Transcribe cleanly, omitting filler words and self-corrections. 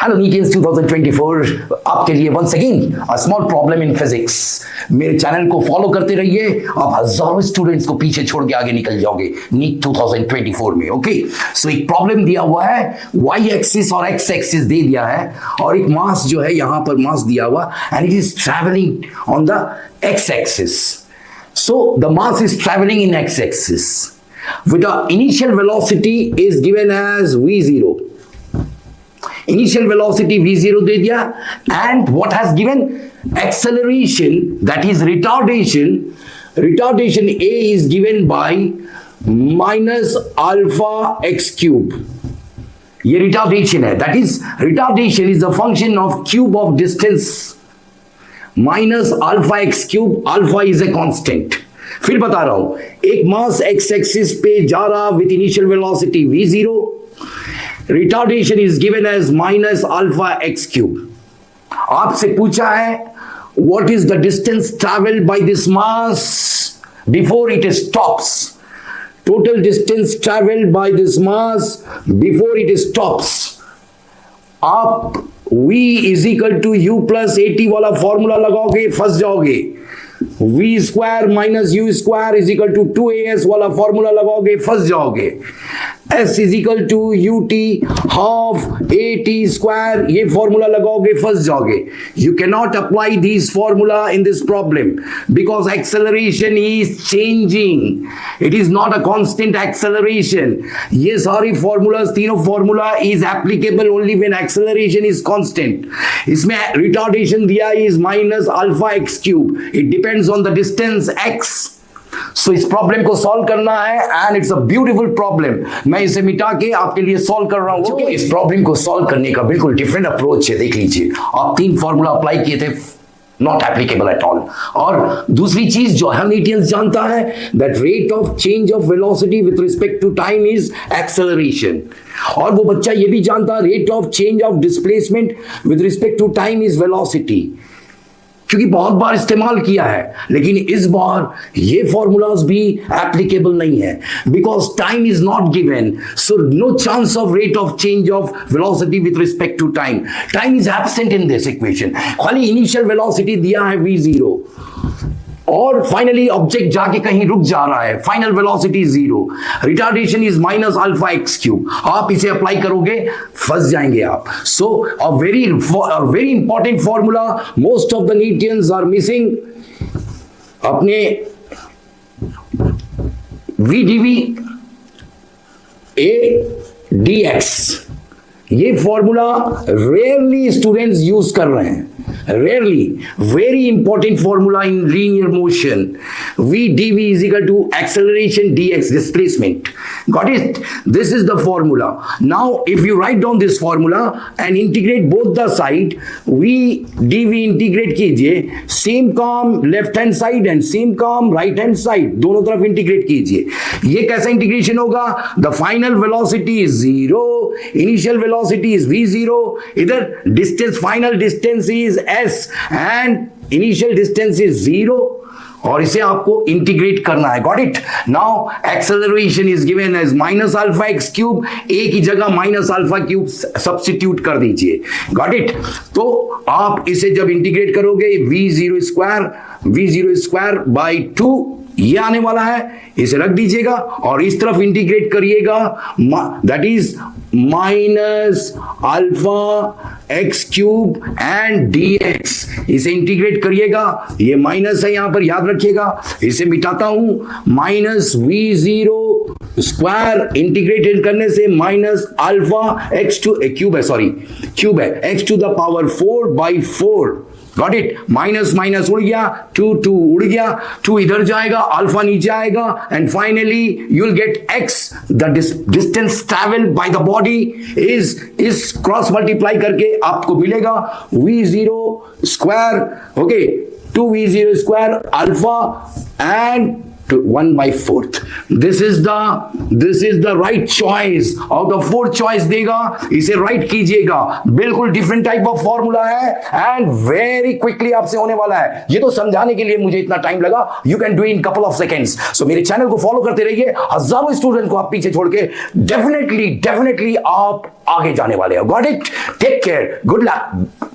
Hello नीटियंस 2024 आपके लिए once again a small problem in physics. मेरे चैनल को फॉलो करते रहिए, आप हजारों स्टूडेंट्स को पीछे छोड़ के आगे निकल जाओगे नीट 2024 में। ओके, सो एक प्रॉब्लम दिया हुआ है, वाई एक्सिस और एक्स एक्सिस दे दिया है, और एक मास जो है यहां पर मास दिया हुआ and it is travelling on the x axis. So the mass is travelling in x axis with the initial velocity is given as v0. Initial velocity v0 दे दिया, and what has given acceleration, that is retardation. Retardation a is given by minus alpha x cube. ये retardation है, that is retardation is a function of cube of distance minus alpha x cube. Alpha is a constant. फिर बता रहा हूं, एक मास x axis पे जा रहा with initial velocity v0, retardation is given as minus alpha x cube. आपसे पूछा है what is the distance travelled by this mass before it stops. Total distance travelled by this mass before it stops. आप v is equal to u plus at वाला formula लगाओगे, फंस जाओगे। v square minus u square is equal to 2as वाला formula लगाओगे, फंस जाओगे। s is equal to ut half at square, ये फॉर्मूला लगाओगे, फंस जाओगे। You can not apply this formula in this problem because acceleration is changing, it is not a constant acceleration. ये सारी फॉर्मूलाज, तीनों formula is applicable only when acceleration is constant. इसमें retardation दिया is minus alpha x cube, it depends on the distance x। सो इस problem को solve करना है and it's a beautiful problem. मैं इसे मिटा के आपके लिए सॉल्व कर रहा हूं। इस प्रॉब्लम को सॉल्व करने का बिल्कुल डिफरेंट अप्रोच है। देख लीजिए, आप तीन फॉर्मूला अप्लाई किए थे, नॉट एप्लीकेबल एट ऑल। और दूसरी चीज जो हम नीटियंस जानता है, that rate of change of velocity with respect to time is acceleration. और वो बच्चा ये भी जानता है rate of change of displacement with respect to time is velocity, क्योंकि बहुत बार इस्तेमाल किया है। लेकिन इस बार ये फॉर्मूलाज भी एप्लीकेबल नहीं है because time is not given, so no chance of rate of change of velocity with respect to time. Time is absent in this equation. खाली इनिशियल वेलोसिटी दिया है v0 और फाइनली ऑब्जेक्ट जाके कहीं रुक जा रहा है, final velocity 0, retardation is minus alpha x cube. आप इसे अप्लाई करोगे, फंस जाएंगे आप। So a very important formula most of the NEETians are missing. अपने vdv a dx, ये फॉर्मूला रेयरली स्टूडेंट्स यूज कर रहे हैं, rarely. Very important formula in linear motion. V dv is equal to acceleration dx, displacement. Got it? This is the formula. Now if you write down this formula and integrate both the side, V dv integrate कीजिए, same काम left hand side and same काम right hand side, दोनों तरफ integrate कीजिए। ये कैसा integration होगा? The final velocity is 0, initial velocity is v0, इधर distance, final distance is s and initial distance is 0, और इसे आपको इंटीग्रेट करना है। Got it? Now acceleration is given as minus alpha x cube, a की जगह minus alpha cube substitute कर दीजिए। Got it? तो आप इसे जब इंटीग्रेट करोगे v0 स्क्वायर बाई 2 ये आने वाला है, इसे रख दीजिएगा और इस तरफ इंटीग्रेट करिएगा, that is minus alpha x cube and dx। इसे इंटीग्रेट करिएगा, ये माइनस है यहां पर, याद रखिएगा। इसे मिटाता हूं, माइनस v0 स्क्वायर इंटीग्रेटेड करने से minus alpha x to cube है, सॉरी क्यूब है, x to the power 4/4। Got it? Minus minus उड़ गया, 2 उड़ गया, 2 इधर जाएगा, अल्फा नीचे आएगा, and finally you will get x। The distance travel by the body इस क्रॉस मल्टीप्लाई करके आपको मिलेगा v0 square, okay, 2v0 square alpha and to 1/4. This is the right choice. Out of 4 choice देगा, इसे right कीजिएगा. बिल्कुल different type of formula है and very quickly आपसे होने वाला है. ये तो समझाने के लिए मुझे इतना टाइम लगा. You can do in couple of seconds. So मेरे चैनल को फॉलो करते रहिए. हजारों स्टूडेंट को आप पीछे छोड़ के डेफिनेटली आप आगे जाने वाले हो. Got it? Take care. Good luck.